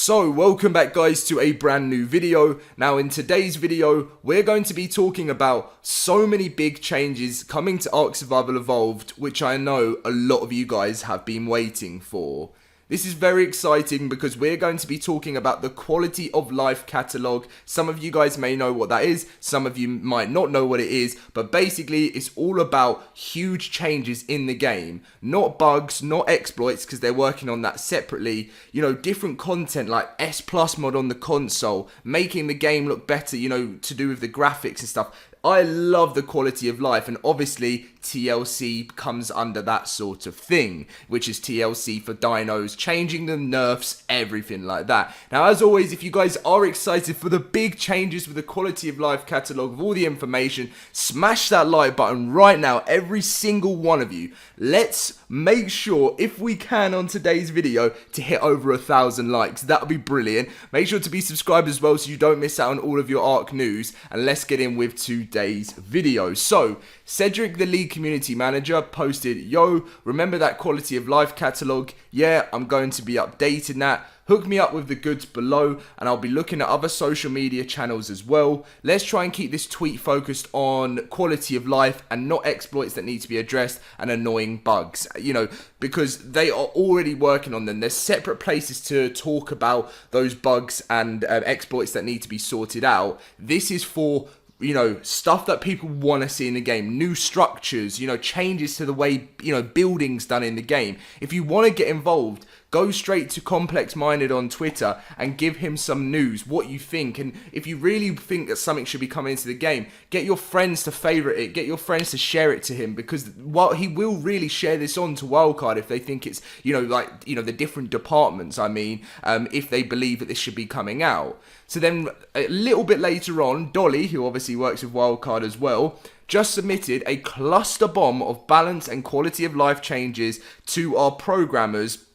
So, welcome back guys to a brand new video. Now in today's video, we're going to be talking about so many big changes coming to Ark Survival Evolved, which I know a lot of you guys have been waiting for. This is very exciting because we're going to be talking about the quality of life catalog. Some of you guys may know what that is, some of you might not know what it is, but basically it's all about huge changes in the game. Not bugs, not exploits, because they're working on that separately. You know, different content like S Plus mod on the console, making the game look better, you know, to do with the graphics and stuff. I love the quality of life, and obviously TLC comes under that sort of thing, which is TLC for dinos, changing the nerfs, everything like that. Now, as always, if you guys are excited for the big changes with the quality of life catalog, of all the information, smash that like button right now, every single one of you. Let's make sure, if we can on today's video, to hit over 1,000 likes. That would be brilliant. Make sure to be subscribed as well so you don't miss out on all of your Ark news, and let's get in with today's video. So, Cedric, the league community manager, posted, "Yo, remember that quality of life catalog? Yeah, I'm going to be updating that. Hook me up with the goods below, and I'll be looking at other social media channels as well. Let's try and keep this tweet focused on quality of life and not exploits that need to be addressed and annoying bugs." You know, because they are already working on them. There's separate places to talk about those bugs and exploits that need to be sorted out. This is for, you know, stuff that people want to see in the game, new structures, you know, changes to the way, you know, building's done in the game. If you want to get involved, go straight to Complex Minded on Twitter and give him some news, what you think. And if you really think that something should be coming into the game, get your friends to favorite it, get your friends to share it to him, because while he will really share this on to Wildcard if they think it's, you know, like, you know, the different departments, I mean, if they believe that this should be coming out. So then a little bit later on, Dolly, who obviously works with Wildcard as well, just submitted a cluster bomb of balance and quality of life changes to our programmers,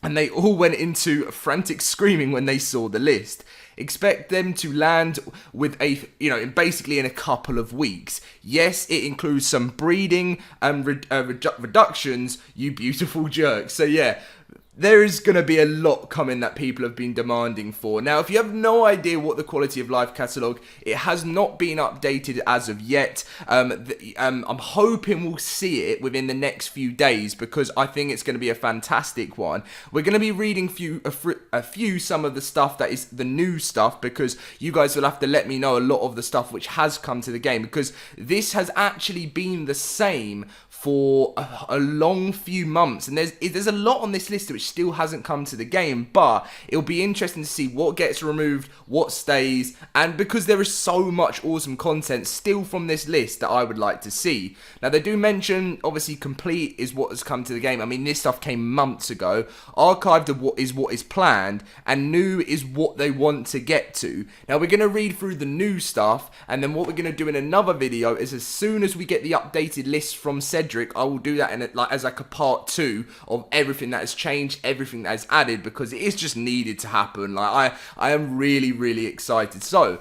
and they all went into frantic screaming when they saw the list. Expect them to land with a, you know, basically in a couple of weeks. Yes, it includes some breeding and reductions, you beautiful jerks. So yeah, there is going to be a lot coming that people have been demanding for. Now, if you have no idea what the quality of life catalog, it has not been updated as of yet. I'm hoping we'll see it within the next few days, because I think it's going to be a fantastic one. We're going to be reading some of the stuff that is the new stuff, because you guys will have to let me know a lot of the stuff which has come to the game, because this has actually been the same for a long few months, and there's a lot on this list which still hasn't come to the game, but it'll be interesting to see what gets removed, what stays, and because there is so much awesome content still from this list that I would like to see. Now, they do mention, obviously, complete is what has come to the game. I mean, this stuff came months ago. Archived is what is planned, and new is what they want to get to. Now, we're going to read through the new stuff, and then what we're going to do in another video is, as soon as we get the updated list from Cedric, I will do that in as like a part 2 of everything that has changed, everything that is added, because it is just needed to happen. Like, I am really excited. So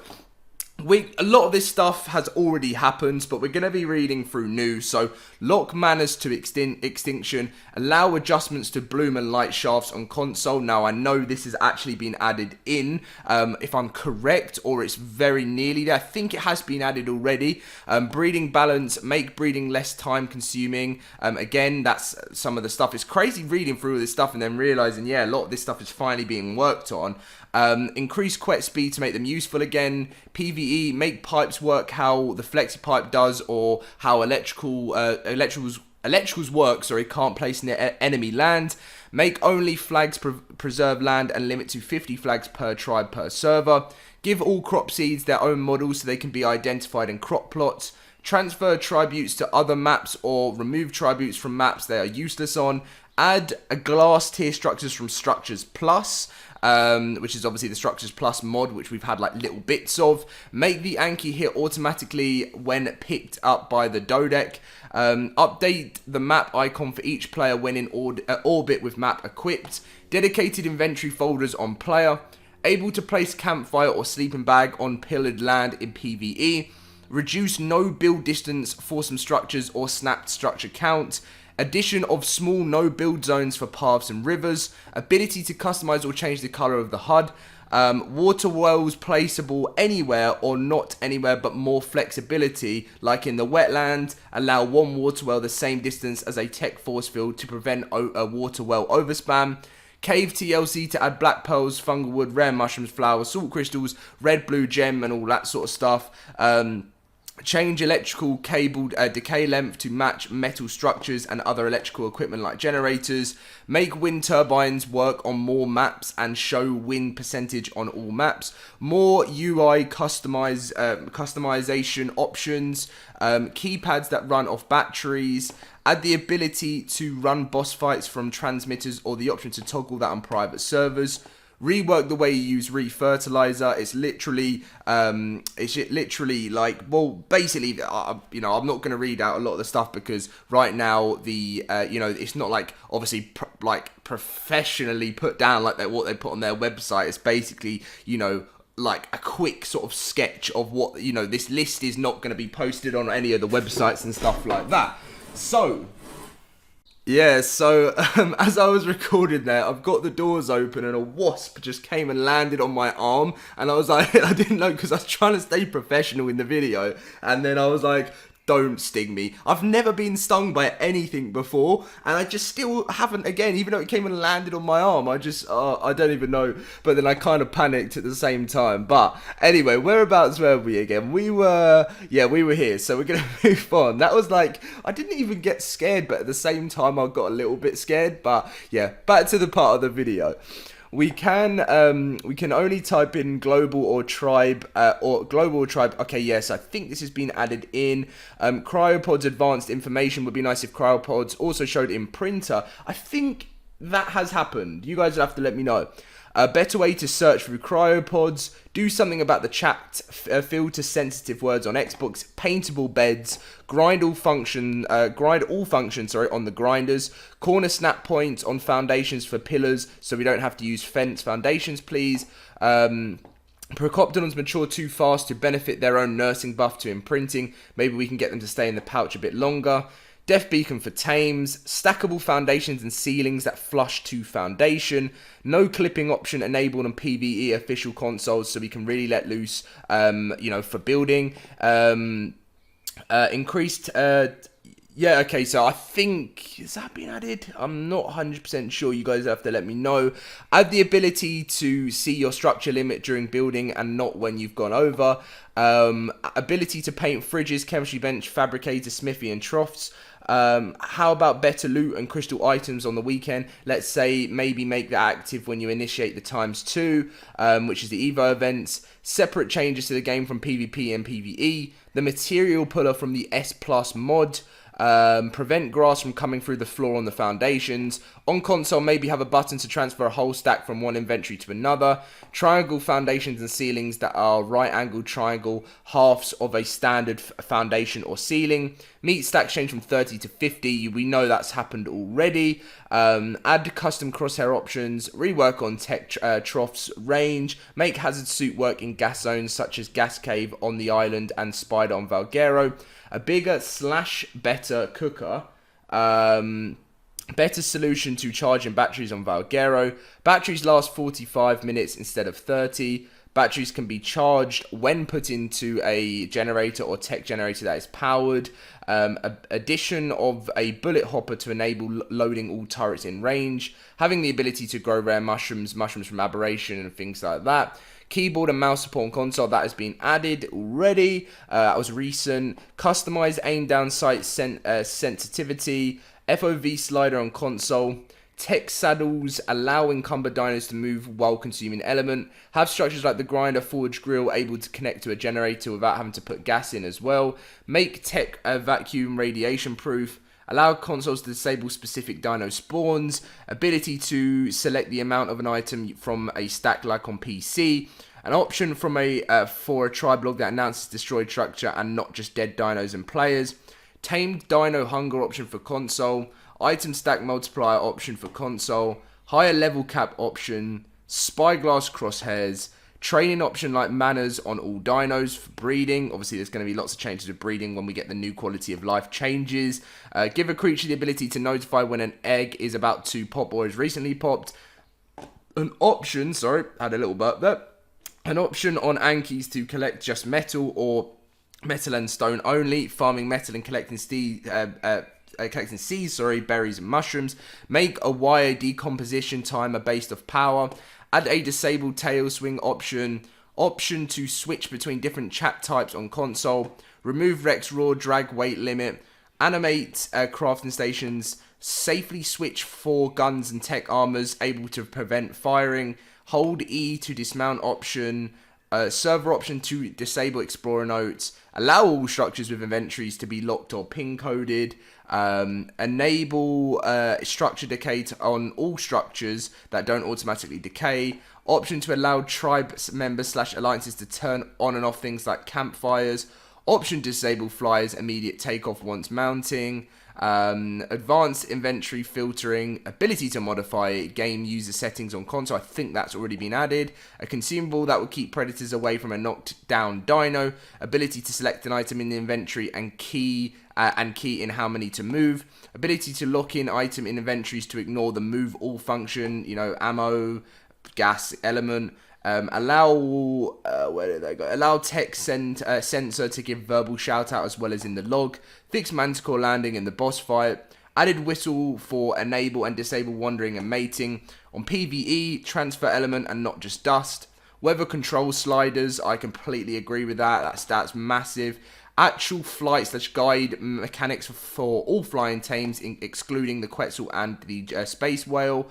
a lot of this stuff has already happened, but we're going to be reading through new. So, lock manners to extinction, allow adjustments to bloom and light shafts on console. Now, I know this has actually been added in, if I'm correct, or it's very nearly there. I think it has been added already. Breeding balance, make breeding less time consuming. Again, that's some of the stuff. It's crazy reading through all this stuff and then realizing, yeah, a lot of this stuff is finally being worked on. Increase quet speed to make them useful again. PvE, make pipes work how the flexi pipe does, or how electricals work, can't place near enemy land. Make only flags preserve land and limit to 50 flags per tribe per server. Give all crop seeds their own models so they can be identified in crop plots. Transfer tributes to other maps or remove tributes from maps they are useless on. Add a glass tier structures from Structures Plus, which is obviously the Structures Plus mod, which we've had like little bits of. Make the Anki hit automatically when picked up by the Dodec. Update the map icon for each player when in orbit with map equipped. Dedicated inventory folders on player. Able to place campfire or sleeping bag on pillared land in PvE. Reduce no build distance for some structures or snapped structure count. Addition of small no build zones for paths and rivers. Ability to customize or change the color of the HUD. Water wells placeable anywhere or not anywhere, but more flexibility, like in the wetland. Allow one water well the same distance as a tech force field to prevent a water well overspam. Cave TLC to add black pearls, fungal wood, rare mushrooms, flowers, salt crystals, red, blue gem, and all that sort of stuff. Change electrical cable decay length to match metal structures and other electrical equipment like generators. Make wind turbines work on more maps and show wind percentage on all maps. More UI customization options. Keypads that run off batteries. Add the ability to run boss fights from transmitters or the option to toggle that on private servers. Rework the way you use refertilizer. It's literally like, well, basically, you know, I'm not going to read out a lot of the stuff because right now the, you know, it's not like obviously like professionally put down like what they put on their website. It's basically, you know, like a quick sort of sketch of what, you know, this list is not going to be posted on any of the websites and stuff like that. So, yeah, so as I was recording there, I've got the doors open and a wasp just came and landed on my arm. And I was like, I didn't know because I was trying to stay professional in the video. And then I was like, don't sting me. I've never been stung by anything before. And I just still haven't, again, even though it came and landed on my arm. I just, I don't even know. But then I kind of panicked at the same time. But anyway, whereabouts were we again? We were here. So we're going to move on. That was like, I didn't even get scared. But at the same time, I got a little bit scared. But yeah, back to the part of the video. We can only type in global or tribe. Okay, yes, I think this has been added in. Cryopods advanced information would be nice if cryopods also showed in printer. I think that has happened. You guys will have to let me know. A better way to search through cryopods. Do something about the chat field to sensitive words on Xbox. Paintable beds. Grind all functions on the grinders. Corner snap points on foundations for pillars, so we don't have to use fence foundations, please. Procoptodons mature too fast to benefit their own nursing buff to imprinting. Maybe we can get them to stay in the pouch a bit longer. Death Beacon for tames, stackable foundations and ceilings that flush to foundation, no clipping option enabled on PvE official consoles so we can really let loose, you know, for building. Increased, yeah, okay, so I think, has that been added? I'm not 100% sure, you guys have to let me know. Add the ability to see your structure limit during building and not when you've gone over. Ability to paint fridges, chemistry bench, fabricator, smithy and troughs. How about better loot and crystal items on the weekend? Let's say maybe make that active when you initiate the ×2, which is the Evo events. Separate changes to the game from PvP and PvE. The material puller from the S Plus mod. Prevent grass from coming through the floor on the foundations. On console, maybe have a button to transfer a whole stack from one inventory to another. Triangle foundations and ceilings that are right-angled triangle halves of a standard foundation or ceiling. Meat stacks change from 30 to 50. We know that's happened already. Add custom crosshair options. Rework on tech troughs range. Make hazard suit work in gas zones such as Gas Cave on the island and Spider on Valguero. A bigger / better cooker. Better solution to charging batteries on Valguero. Batteries last 45 minutes instead of 30. Batteries can be charged when put into a generator or tech generator that is powered. Addition of a bullet hopper to enable loading all turrets in range. Having the ability to grow rare mushrooms from aberration and things like that. Keyboard and mouse support on console, that has been added already. That was recent. Customize aim down sight sensitivity. FOV slider on console. Tech saddles allow encumbered dinos to move while consuming element. Have structures like the grinder, forge grill able to connect to a generator without having to put gas in as well. Make tech vacuum radiation proof. Allow consoles to disable specific dino spawns. Ability to select the amount of an item from a stack like on PC. An option from for a tribe log that announces destroyed structure and not just dead dinos and players. Tamed dino hunger option for console. Item stack multiplier option for console. Higher level cap option. Spyglass crosshairs. Training option like manners on all dinos for breeding. Obviously, there's going to be lots of changes with breeding when we get the new quality of life changes. Give a creature the ability to notify when an egg is about to pop or has recently popped. An option, sorry, had a little burp there. An option on Ankies to collect just metal or metal and stone only. Farming metal and collecting seeds, berries and mushrooms. Make a wire decomposition timer based off power. Add a disabled tail swing option. Option to switch between different chat types on console. Remove Rex raw drag weight limit. Animate crafting stations. Safely switch 4 guns and tech armors able to prevent firing. Hold E to dismount option. Server option to disable explorer notes. Allow all structures with inventories to be locked or pin coded. Enable structure decay on all structures that don't automatically decay. Option to allow tribe members / alliances to turn on and off things like campfires. Option to disable flyers immediate takeoff once mounting. Advanced inventory filtering, ability to modify game user settings on console. I think that's already been added. A consumable that will keep predators away from a knocked down dino. Ability to select an item in the inventory and key in how many to move. Ability to lock in item in inventories to ignore the move all function. You know, ammo, gas element. Allow text sensor to give verbal shout out as well as in the log. Fix manticore landing in the boss fight. Added whistle for enable and disable wandering and mating. On PvE, transfer element and not just dust. Weather control sliders, I completely agree with that. That's massive. Actual flight / guide mechanics for all flying tames, excluding the Quetzal and the space whale.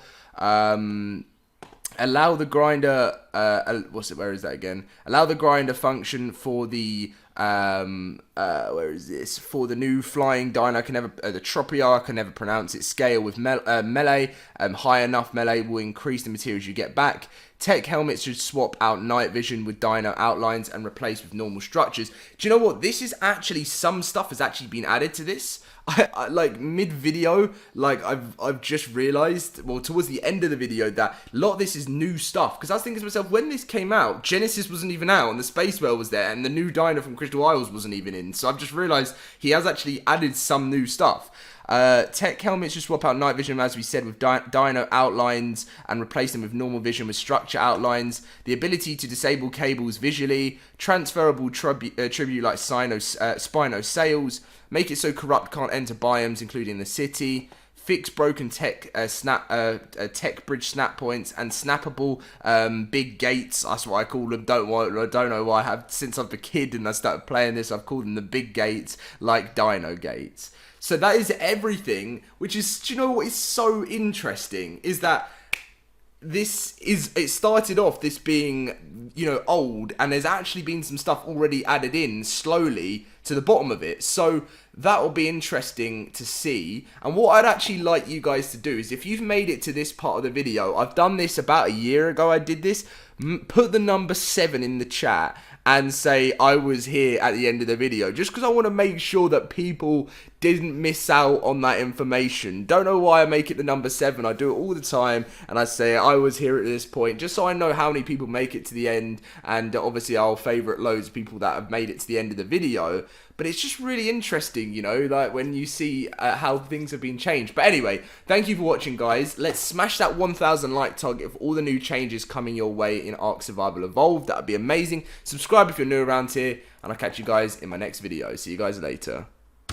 Allow the grinder, where is that again? Allow the grinder function for the, where is this? For the new flying dino, the Tropia, I can never pronounce it, scale with melee. High enough melee will increase the materials you get back. Tech helmets should swap out night vision with dino outlines and replace with normal structures. Do you know what? This is actually, some stuff has actually been added to this. I like mid-video, like I've just realized, well, towards the end of the video, that a lot of this is new stuff. Because I was thinking to myself, when this came out, Genesis wasn't even out, and the Space Whale was there, and the new dino from Crystal Isles wasn't even in. So I've just realized he has actually added some new stuff. Tech helmets should swap out night vision, as we said, with dino outlines and replace them with normal vision with structure outlines. The ability to disable cables visually. Transferable tribute like Spino sails. Make it so corrupt can't enter biomes, including the city. Fix broken tech tech bridge snap points and snappable big gates. That's what I call them. Don't know why. I have since I've been a kid and I started playing this. I've called them the big gates, like Dino gates. So that is everything. Which is, do you know what is so interesting? Is that it started off this being, you know, old, and there's actually been some stuff already added in slowly to the bottom of it. So that will be interesting to see. And what I'd actually like you guys to do is, if you've made it to this part of the video, I've done this about a year ago, I did this, put the number 7 in the chat and say I was here at the end of the video, just because I want to make sure that people didn't miss out on that information. Don't know why I make it the number 7. I do it all the time, and I say I was here at this point, just so I know how many people make it to the end, and obviously I'll favourite loads of people that have made it to the end of the video. But it's just really interesting, you know, like when you see how things have been changed. But anyway, thank you for watching, guys. Let's smash that 1,000 like target for all the new changes coming your way in Ark Survival Evolved. That would be amazing. Subscribe if you're new around here, and I'll catch you guys in my next video. See you guys later.